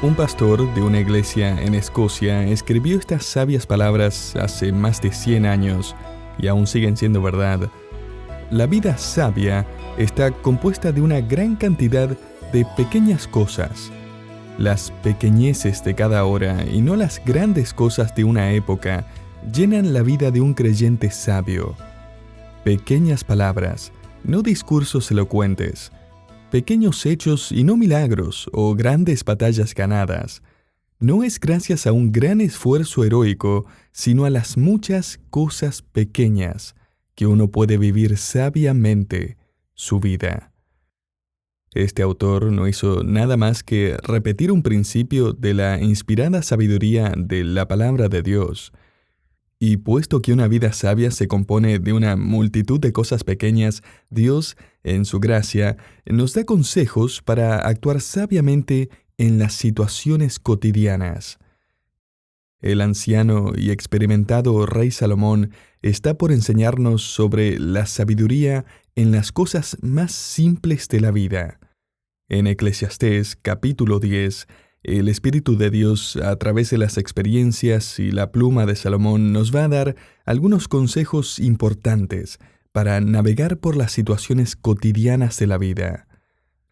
Un pastor de una iglesia en Escocia escribió estas sabias palabras hace más de 100 años y aún siguen siendo verdad. La vida sabia está compuesta de una gran cantidad de pequeñas cosas. Las pequeñeces de cada hora y no las grandes cosas de una época llenan la vida de un creyente sabio. Pequeñas palabras, no discursos elocuentes. Pequeños hechos y no milagros o grandes batallas ganadas. No es gracias a un gran esfuerzo heroico, sino a las muchas cosas pequeñas que uno puede vivir sabiamente su vida. Este autor no hizo nada más que repetir un principio de la inspirada sabiduría de la palabra de Dios. Y puesto que una vida sabia se compone de una multitud de cosas pequeñas, Dios, en su gracia, nos da consejos para actuar sabiamente en las situaciones cotidianas. El anciano y experimentado rey Salomón está por enseñarnos sobre la sabiduría en las cosas más simples de la vida. En Eclesiastés capítulo 10, el Espíritu de Dios, a través de las experiencias y la pluma de Salomón, nos va a dar algunos consejos importantes para navegar por las situaciones cotidianas de la vida.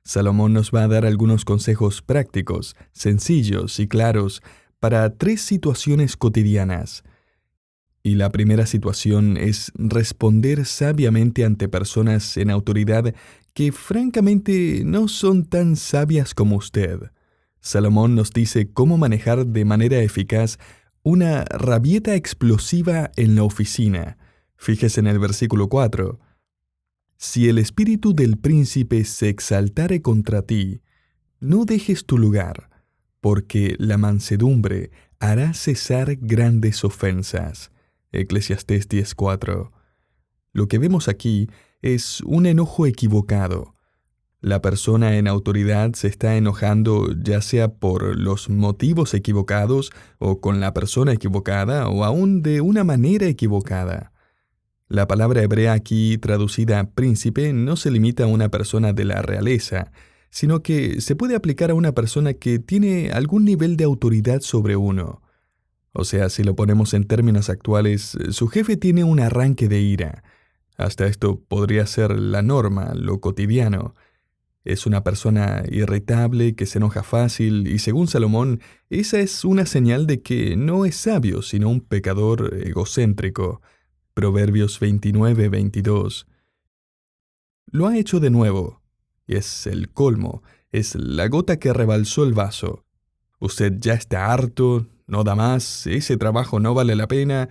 Salomón nos va a dar algunos consejos prácticos, sencillos y claros para 3 situaciones cotidianas. Y la primera situación es responder sabiamente ante personas en autoridad que francamente no son tan sabias como usted. Salomón nos dice cómo manejar de manera eficaz una rabieta explosiva en la oficina. Fíjese en el versículo 4. Si el espíritu del príncipe se exaltare contra ti, no dejes tu lugar, porque la mansedumbre hará cesar grandes ofensas. Eclesiastés 10:4. Lo que vemos aquí es un enojo equivocado. La persona en autoridad se está enojando ya sea por los motivos equivocados o con la persona equivocada o aún de una manera equivocada. La palabra hebrea aquí traducida príncipe no se limita a una persona de la realeza, sino que se puede aplicar a una persona que tiene algún nivel de autoridad sobre uno. O sea, si lo ponemos en términos actuales, su jefe tiene un arranque de ira. Hasta esto podría ser la norma, lo cotidiano. Es una persona irritable que se enoja fácil y según Salomón, esa es una señal de que no es sabio, sino un pecador egocéntrico. Proverbios 29:22. Lo ha hecho de nuevo. Y es el colmo, es la gota que rebalsó el vaso. Usted ya está harto, no da más, ese trabajo no vale la pena,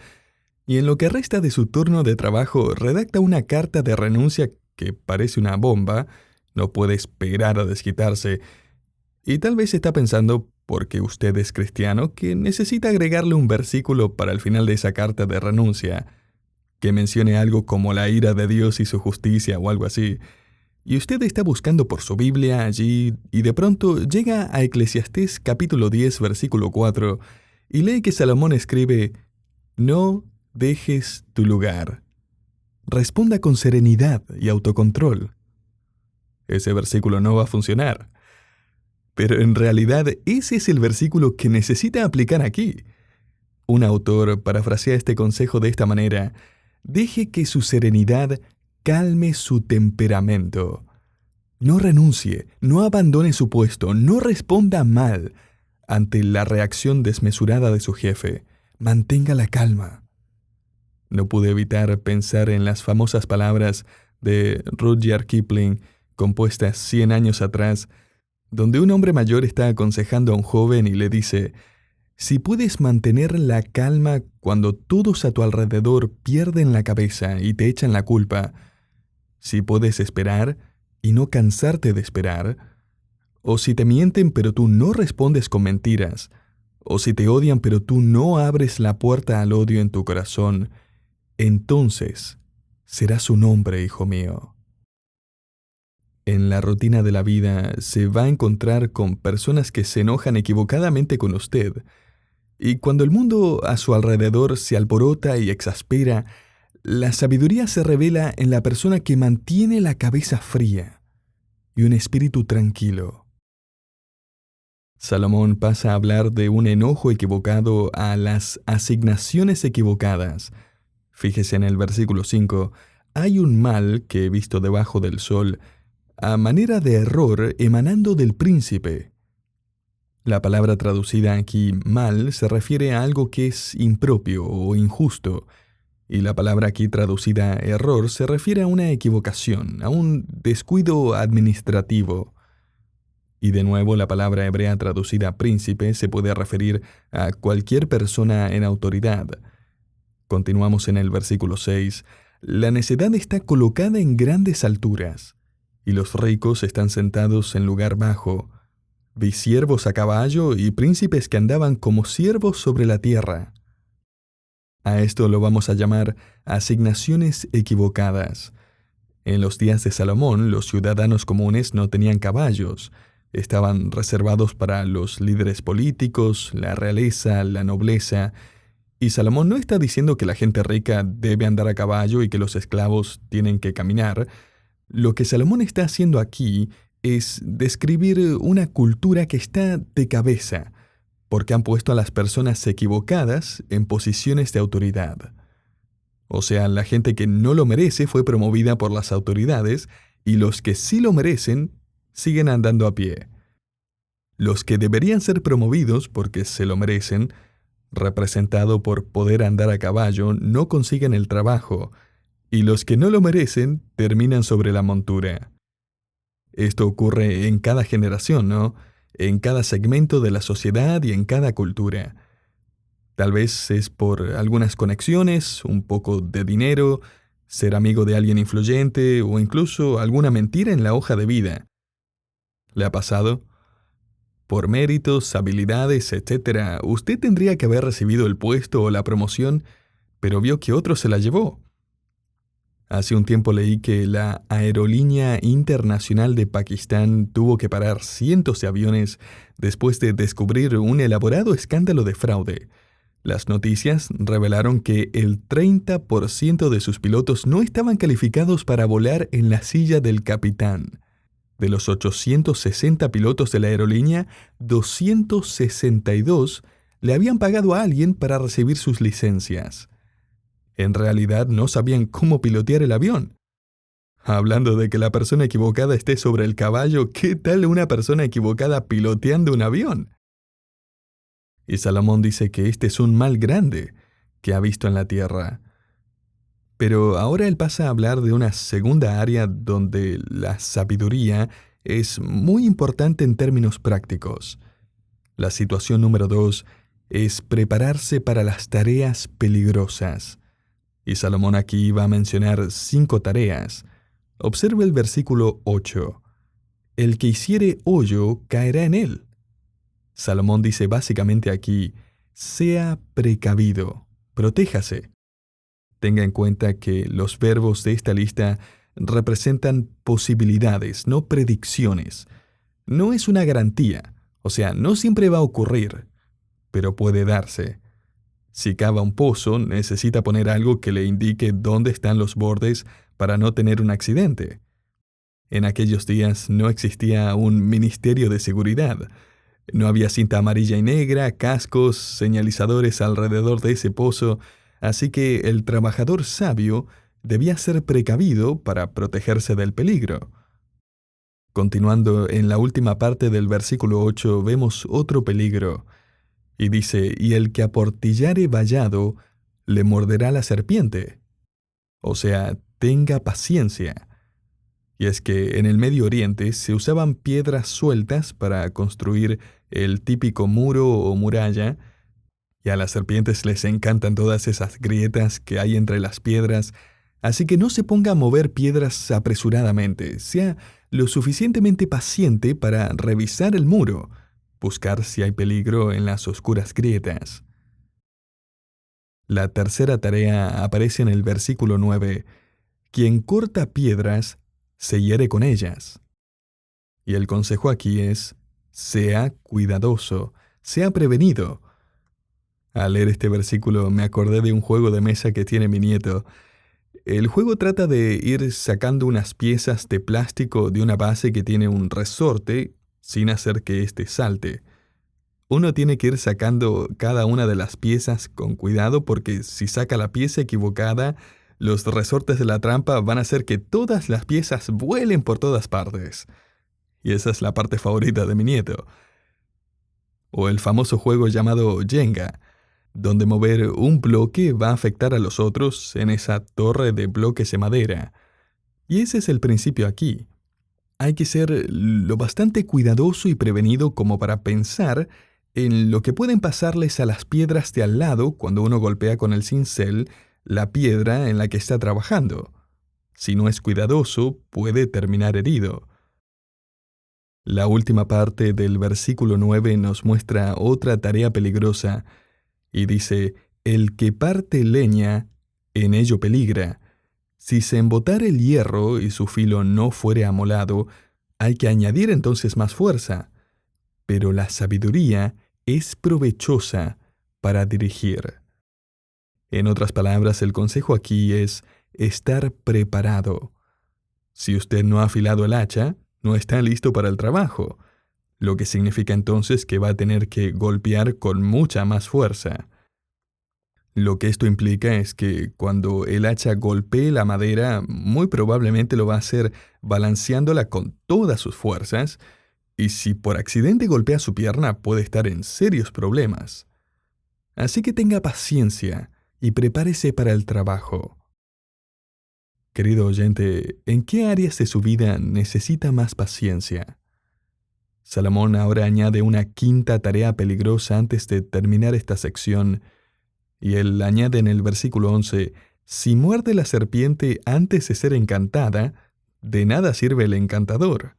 y en lo que resta de su turno de trabajo redacta una carta de renuncia que parece una bomba. No puede esperar a desquitarse. Y tal vez está pensando, porque usted es cristiano, que necesita agregarle un versículo para el final de esa carta de renuncia, que mencione algo como la ira de Dios y su justicia o algo así. Y usted está buscando por su Biblia allí y de pronto llega a Eclesiastés capítulo 10, versículo 4, y lee que Salomón escribe: «No dejes tu lugar. Responda con serenidad y autocontrol». Ese versículo no va a funcionar. Pero en realidad ese es el versículo que necesita aplicar aquí. Un autor parafrasea este consejo de esta manera: deje que su serenidad calme su temperamento. No renuncie, no abandone su puesto, no responda mal ante la reacción desmesurada de su jefe. Mantenga la calma. No pude evitar pensar en las famosas palabras de Rudyard Kipling, compuestas 100 años atrás, donde un hombre mayor está aconsejando a un joven y le dice: si puedes mantener la calma cuando todos a tu alrededor pierden la cabeza y te echan la culpa, si puedes esperar y no cansarte de esperar, o si te mienten pero tú no respondes con mentiras, o si te odian pero tú no abres la puerta al odio en tu corazón, entonces serás un hombre, hijo mío. En la rutina de la vida se va a encontrar con personas que se enojan equivocadamente con usted. Y cuando el mundo a su alrededor se alborota y exaspera, la sabiduría se revela en la persona que mantiene la cabeza fría y un espíritu tranquilo. Salomón pasa a hablar de un enojo equivocado a las asignaciones equivocadas. Fíjese en el versículo 5, hay un mal que he visto debajo del sol, a manera de error emanando del príncipe. La palabra traducida aquí mal se refiere a algo que es impropio o injusto, y la palabra aquí traducida error se refiere a una equivocación, a un descuido administrativo. Y de nuevo la palabra hebrea traducida príncipe se puede referir a cualquier persona en autoridad. Continuamos en el versículo 6. La necedad está colocada en grandes alturas, y los ricos están sentados en lugar bajo. Vi siervos a caballo y príncipes que andaban como siervos sobre la tierra. A esto lo vamos a llamar asignaciones equivocadas. En los días de Salomón, los ciudadanos comunes no tenían caballos. Estaban reservados para los líderes políticos, la realeza, la nobleza. Y Salomón no está diciendo que la gente rica debe andar a caballo y que los esclavos tienen que caminar. Lo que Salomón está haciendo aquí es describir una cultura que está de cabeza, porque han puesto a las personas equivocadas en posiciones de autoridad. O sea, la gente que no lo merece fue promovida por las autoridades y los que sí lo merecen siguen andando a pie. Los que deberían ser promovidos porque se lo merecen, representado por poder andar a caballo, no consiguen el trabajo, y los que no lo merecen terminan sobre la montura. Esto ocurre en cada generación, ¿no? En cada segmento de la sociedad y en cada cultura. Tal vez es por algunas conexiones, un poco de dinero, ser amigo de alguien influyente o incluso alguna mentira en la hoja de vida. ¿Le ha pasado? Por méritos, habilidades, etc., usted tendría que haber recibido el puesto o la promoción, pero vio que otro se la llevó. Hace un tiempo leí que la Aerolínea Internacional de Pakistán tuvo que parar cientos de aviones después de descubrir un elaborado escándalo de fraude. Las noticias revelaron que el 30% de sus pilotos no estaban calificados para volar en la silla del capitán. De los 860 pilotos de la aerolínea, 262 le habían pagado a alguien para recibir sus licencias. En realidad no sabían cómo pilotear el avión. Hablando de que la persona equivocada esté sobre el caballo, ¿qué tal una persona equivocada piloteando un avión? Y Salomón dice que este es un mal grande que ha visto en la tierra. Pero ahora él pasa a hablar de una segunda área donde la sabiduría es muy importante en términos prácticos. La situación número 2 es prepararse para las tareas peligrosas. Y Salomón aquí va a mencionar 5 tareas. Observe el versículo 8. El que hiciere hoyo caerá en él. Salomón dice básicamente aquí, sea precavido, protéjase. Tenga en cuenta que los verbos de esta lista representan posibilidades, no predicciones. No es una garantía, o sea, no siempre va a ocurrir, pero puede darse. Si cava un pozo, necesita poner algo que le indique dónde están los bordes para no tener un accidente. En aquellos días no existía un ministerio de seguridad. No había cinta amarilla y negra, cascos, señalizadores alrededor de ese pozo, así que el trabajador sabio debía ser precavido para protegerse del peligro. Continuando en la última parte del versículo 8 vemos otro peligro. Y dice, y el que aportillare vallado, le morderá la serpiente. O sea, tenga paciencia. Y es que en el Medio Oriente se usaban piedras sueltas para construir el típico muro o muralla, y a las serpientes les encantan todas esas grietas que hay entre las piedras, así que no se ponga a mover piedras apresuradamente, sea lo suficientemente paciente para revisar el muro, buscar si hay peligro en las oscuras grietas. La tercera tarea aparece en el versículo 9. Quien corta piedras, se hiere con ellas. Y el consejo aquí es, sea cuidadoso, sea prevenido. Al leer este versículo me acordé de un juego de mesa que tiene mi nieto. El juego trata de ir sacando unas piezas de plástico de una base que tiene un resorte sin hacer que éste salte. Uno tiene que ir sacando cada una de las piezas con cuidado porque si saca la pieza equivocada, los resortes de la trampa van a hacer que todas las piezas vuelen por todas partes. Y esa es la parte favorita de mi nieto. O el famoso juego llamado Jenga, donde mover un bloque va a afectar a los otros en esa torre de bloques de madera. Y ese es el principio aquí. Hay que ser lo bastante cuidadoso y prevenido como para pensar en lo que pueden pasarles a las piedras de al lado cuando uno golpea con el cincel la piedra en la que está trabajando. Si no es cuidadoso, puede terminar herido. La última parte del versículo 9 nos muestra otra tarea peligrosa y dice, «El que parte leña, en ello peligra. Si se embotare el hierro y su filo no fuere amolado, hay que añadir entonces más fuerza. Pero la sabiduría es provechosa para dirigir». En otras palabras, el consejo aquí es estar preparado. Si usted no ha afilado el hacha, no está listo para el trabajo, lo que significa entonces que va a tener que golpear con mucha más fuerza. Lo que esto implica es que cuando el hacha golpee la madera, muy probablemente lo va a hacer balanceándola con todas sus fuerzas, y si por accidente golpea su pierna puede estar en serios problemas. Así que tenga paciencia y prepárese para el trabajo. Querido oyente, ¿en qué áreas de su vida necesita más paciencia? Salomón ahora añade una quinta tarea peligrosa antes de terminar esta sección, y él añade en el versículo 11, «Si muerde la serpiente antes de ser encantada, de nada sirve el encantador».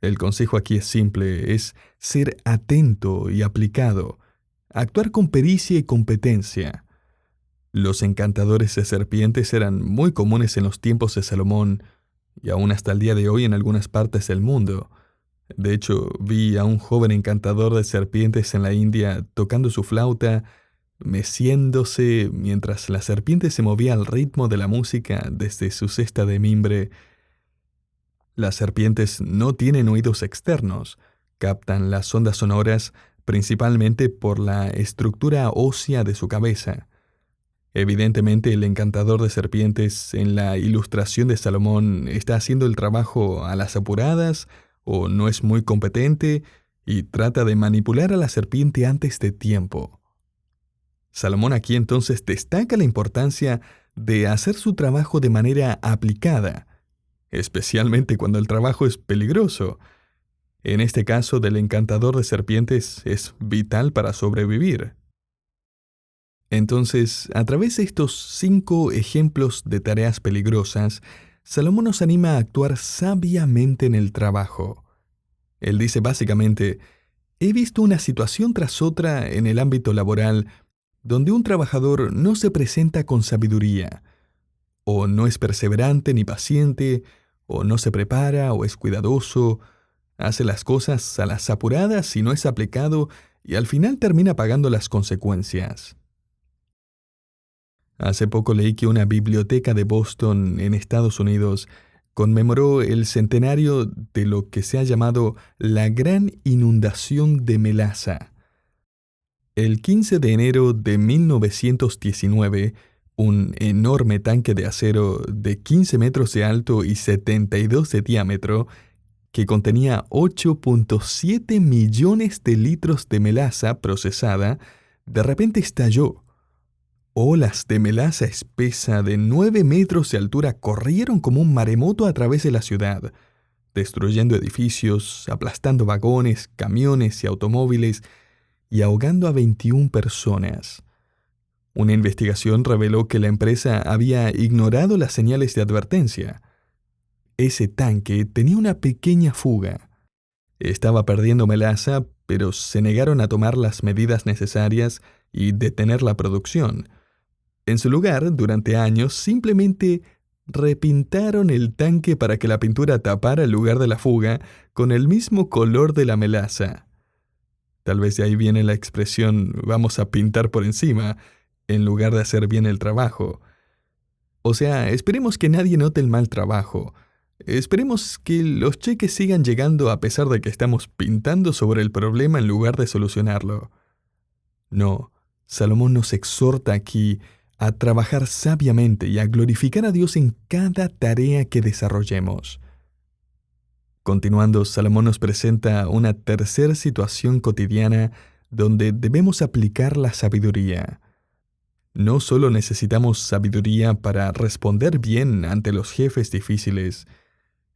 El consejo aquí es simple, es ser atento y aplicado, actuar con pericia y competencia. Los encantadores de serpientes eran muy comunes en los tiempos de Salomón y aún hasta el día de hoy en algunas partes del mundo. De hecho, vi a un joven encantador de serpientes en la India tocando su flauta, meciéndose mientras la serpiente se movía al ritmo de la música desde su cesta de mimbre. Las serpientes no tienen oídos externos, captan las ondas sonoras principalmente por la estructura ósea de su cabeza. Evidentemente, el encantador de serpientes en la ilustración de Salomón está haciendo el trabajo a las apuradas o no es muy competente y trata de manipular a la serpiente antes de tiempo. Salomón aquí entonces destaca la importancia de hacer su trabajo de manera aplicada, especialmente cuando el trabajo es peligroso. En este caso del encantador de serpientes es vital para sobrevivir. Entonces, a través de estos 5 ejemplos de tareas peligrosas, Salomón nos anima a actuar sabiamente en el trabajo. Él dice básicamente, he visto una situación tras otra en el ámbito laboral donde un trabajador no se presenta con sabiduría, o no es perseverante ni paciente, o no se prepara o es cuidadoso, hace las cosas a las apuradas y no es aplicado y al final termina pagando las consecuencias. Hace poco leí que una biblioteca de Boston, en Estados Unidos, conmemoró el centenario de lo que se ha llamado la Gran Inundación de Melaza. El 15 de enero de 1919, un enorme tanque de acero de 15 metros de alto y 72 de diámetro, que contenía 8.7 millones de litros de melaza procesada, de repente estalló. Olas de melaza espesa de 9 metros de altura corrieron como un maremoto a través de la ciudad, destruyendo edificios, aplastando vagones, camiones y automóviles y ahogando a 21 personas. Una investigación reveló que la empresa había ignorado las señales de advertencia. Ese tanque tenía una pequeña fuga. Estaba perdiendo melaza, pero se negaron a tomar las medidas necesarias y detener la producción. En su lugar, durante años, simplemente repintaron el tanque para que la pintura tapara el lugar de la fuga con el mismo color de la melaza. Tal vez de ahí viene la expresión «vamos a pintar por encima», en lugar de hacer bien el trabajo. O sea, esperemos que nadie note el mal trabajo. Esperemos que los cheques sigan llegando a pesar de que estamos pintando sobre el problema en lugar de solucionarlo. No, Salomón nos exhorta aquí a trabajar sabiamente y a glorificar a Dios en cada tarea que desarrollemos. Continuando, Salomón nos presenta una tercera situación cotidiana donde debemos aplicar la sabiduría. No solo necesitamos sabiduría para responder bien ante los jefes difíciles,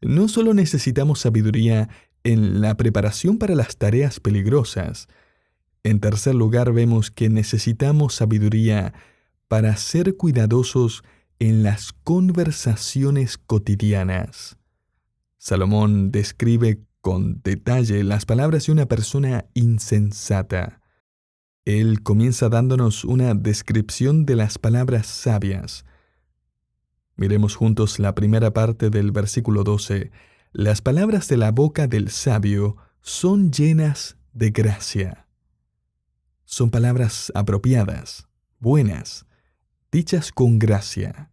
no solo necesitamos sabiduría en la preparación para las tareas peligrosas. En tercer lugar, vemos que necesitamos sabiduría para ser cuidadosos en las conversaciones cotidianas. Salomón describe con detalle las palabras de una persona insensata. Él comienza dándonos una descripción de las palabras sabias. Miremos juntos la primera parte del versículo 12. Las palabras de la boca del sabio son llenas de gracia. Son palabras apropiadas, buenas, dichas con gracia.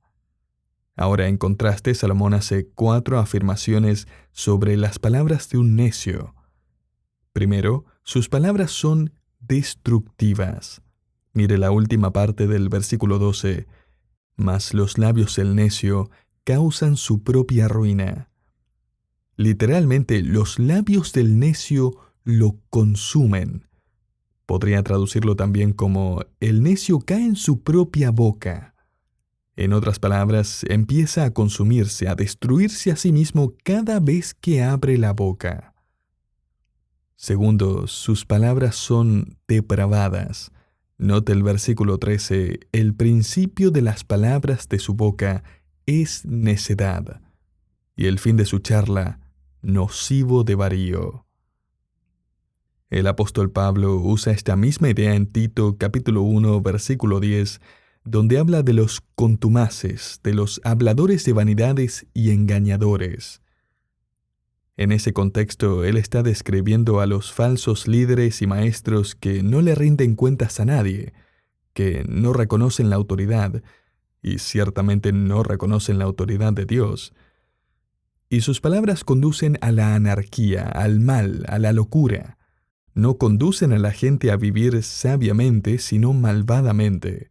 Ahora, en contraste, Salomón hace 4 afirmaciones sobre las palabras de un necio. Primero, sus palabras son destructivas. Mire la última parte del versículo 12. Mas los labios del necio causan su propia ruina. Literalmente, los labios del necio lo consumen. Podría traducirlo también como el necio cae en su propia boca. En otras palabras, empieza a consumirse, a destruirse a sí mismo cada vez que abre la boca. Segundo, sus palabras son depravadas. Note el versículo 13, el principio de las palabras de su boca es necedad, y el fin de su charla, nocivo de varío. El apóstol Pablo usa esta misma idea en Tito capítulo 1, versículo 10, donde habla de los contumaces, de los habladores de vanidades y engañadores. En ese contexto, él está describiendo a los falsos líderes y maestros que no le rinden cuentas a nadie, que no reconocen la autoridad, y ciertamente no reconocen la autoridad de Dios. Y sus palabras conducen a la anarquía, al mal, a la locura. No conducen a la gente a vivir sabiamente, sino malvadamente.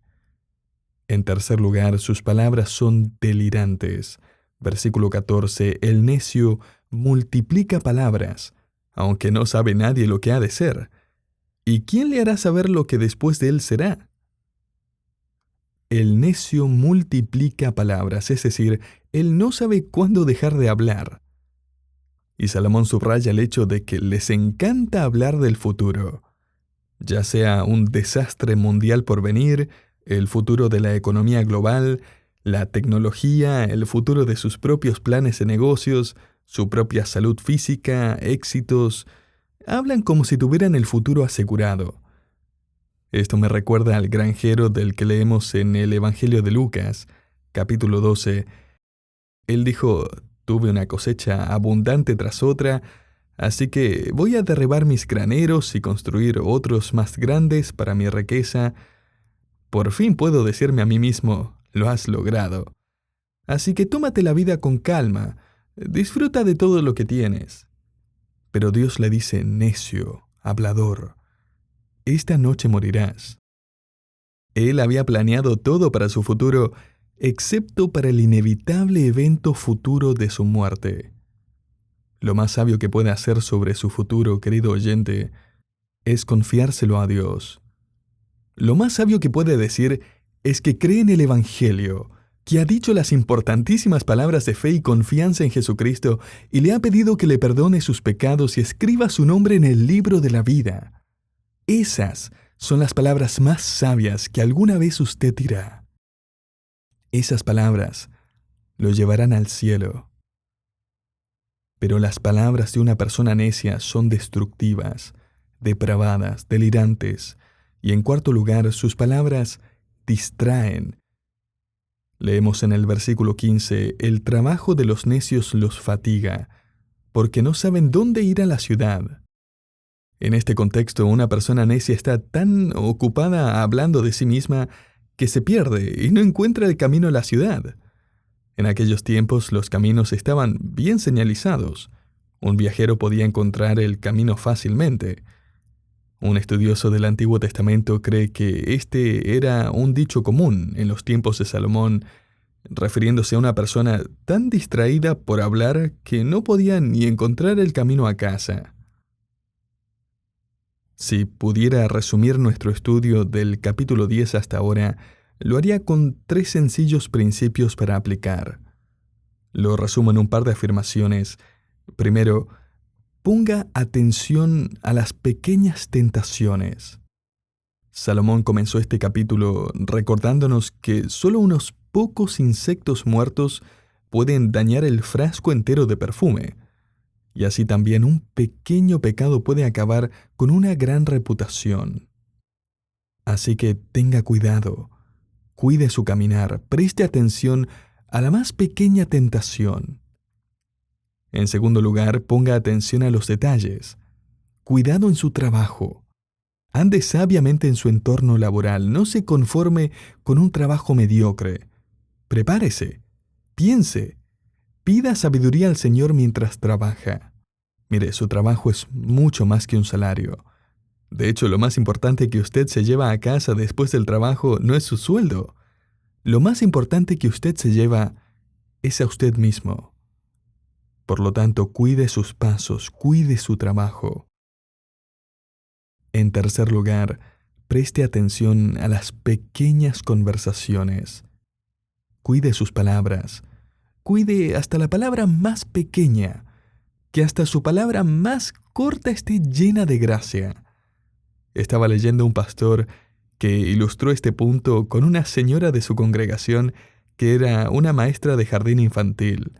En tercer lugar, sus palabras son delirantes. Versículo 14, el necio multiplica palabras, aunque no sabe nadie lo que ha de ser. ¿Y quién le hará saber lo que después de él será? El necio multiplica palabras, es decir, él no sabe cuándo dejar de hablar. Y Salomón subraya el hecho de que les encanta hablar del futuro, ya sea un desastre mundial por venir, el futuro de la economía global, la tecnología, el futuro de sus propios planes de negocios, su propia salud física, éxitos. Hablan como si tuvieran el futuro asegurado. Esto me recuerda al granjero del que leemos en el Evangelio de Lucas, capítulo 12. Él dijo, tuve una cosecha abundante tras otra, así que voy a derribar mis graneros y construir otros más grandes para mi riqueza. Por fin puedo decirme a mí mismo, lo has logrado. Así que tómate la vida con calma, disfruta de todo lo que tienes. Pero Dios le dice, necio, hablador, esta noche morirás. Él había planeado todo para su futuro, excepto para el inevitable evento futuro de su muerte. Lo más sabio que puede hacer sobre su futuro, querido oyente, es confiárselo a Dios. Lo más sabio que puede decir es que cree en el Evangelio, que ha dicho las importantísimas palabras de fe y confianza en Jesucristo y le ha pedido que le perdone sus pecados y escriba su nombre en el libro de la vida. Esas son las palabras más sabias que alguna vez usted dirá. Esas palabras lo llevarán al cielo. Pero las palabras de una persona necia son destructivas, depravadas, delirantes, y en cuarto lugar, sus palabras distraen. Leemos en el versículo 15, el trabajo de los necios los fatiga, porque no saben dónde ir a la ciudad. En este contexto, una persona necia está tan ocupada hablando de sí misma que se pierde y no encuentra el camino a la ciudad. En aquellos tiempos los caminos estaban bien señalizados. Un viajero podía encontrar el camino fácilmente. Un estudioso del Antiguo Testamento cree que este era un dicho común en los tiempos de Salomón, refiriéndose a una persona tan distraída por hablar que no podía ni encontrar el camino a casa. Si pudiera resumir nuestro estudio del capítulo 10 hasta ahora, lo haría con 3 sencillos principios para aplicar. Lo resumo en un par de afirmaciones. Primero, ponga atención a las pequeñas tentaciones. Salomón comenzó este capítulo recordándonos que solo unos pocos insectos muertos pueden dañar el frasco entero de perfume, y así también un pequeño pecado puede acabar con una gran reputación. Así que tenga cuidado, cuide su caminar, preste atención a la más pequeña tentación. En segundo lugar, ponga atención a los detalles. Cuidado en su trabajo. Ande sabiamente en su entorno laboral. No se conforme con un trabajo mediocre. Prepárese. Piense. Pida sabiduría al Señor mientras trabaja. Mire, su trabajo es mucho más que un salario. De hecho, lo más importante que usted se lleva a casa después del trabajo no es su sueldo. Lo más importante que usted se lleva es a usted mismo. Por lo tanto, cuide sus pasos, cuide su trabajo. En tercer lugar, preste atención a las pequeñas conversaciones. Cuide sus palabras. Cuide hasta la palabra más pequeña, que hasta su palabra más corta esté llena de gracia. Estaba leyendo un pastor que ilustró este punto con una señora de su congregación que era una maestra de jardín infantil.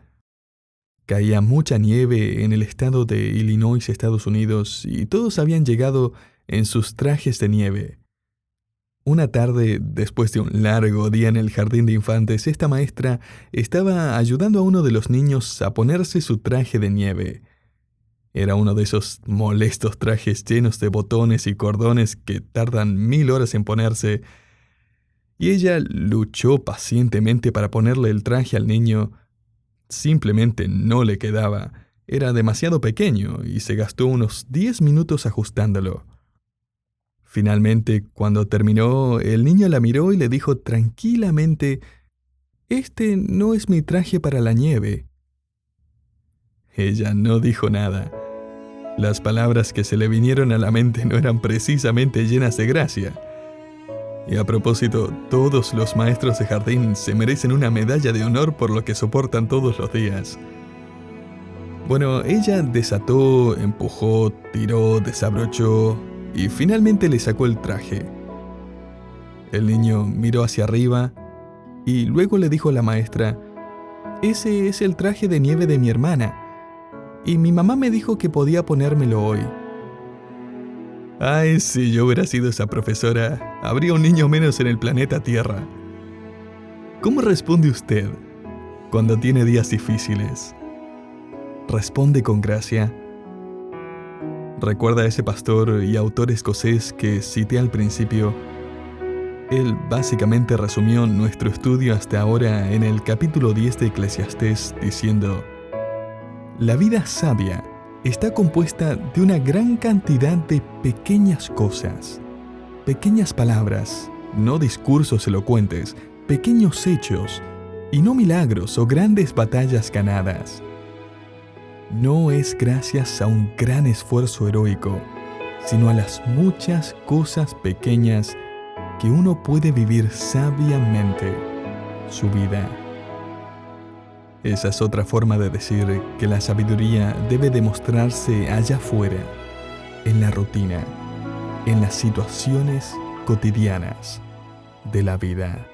Caía mucha nieve en el estado de Illinois, Estados Unidos, y todos habían llegado en sus trajes de nieve. Una tarde, después de un largo día en el jardín de infantes, esta maestra estaba ayudando a uno de los niños a ponerse su traje de nieve. Era uno de esos molestos trajes llenos de botones y cordones que tardan 1000 horas en ponerse, y ella luchó pacientemente para ponerle el traje al niño. Simplemente no le quedaba. Era demasiado pequeño y se gastó unos 10 minutos ajustándolo. Finalmente, cuando terminó, el niño la miró y le dijo tranquilamente: «Este no es mi traje para la nieve». Ella no dijo nada. Las palabras que se le vinieron a la mente no eran precisamente llenas de gracia. Y a propósito, todos los maestros de jardín se merecen una medalla de honor por lo que soportan todos los días. Bueno, ella desató, empujó, tiró, desabrochó y finalmente le sacó el traje. El niño miró hacia arriba y luego le dijo a la maestra: «Ese es el traje de nieve de mi hermana, y mi mamá me dijo que podía ponérmelo hoy». Ay, si yo hubiera sido esa profesora, habría un niño menos en el planeta Tierra. ¿Cómo responde usted cuando tiene días difíciles? ¿Responde con gracia? ¿Recuerda a ese pastor y autor escocés que cité al principio? Él básicamente resumió nuestro estudio hasta ahora en el capítulo 10 de Eclesiastés diciendo: «La vida sabia está compuesta de una gran cantidad de pequeñas cosas, pequeñas palabras, no discursos elocuentes, pequeños hechos, y no milagros o grandes batallas ganadas. No es gracias a un gran esfuerzo heroico, sino a las muchas cosas pequeñas que uno puede vivir sabiamente su vida». Esa es otra forma de decir que la sabiduría debe demostrarse allá afuera, en la rutina, en las situaciones cotidianas de la vida.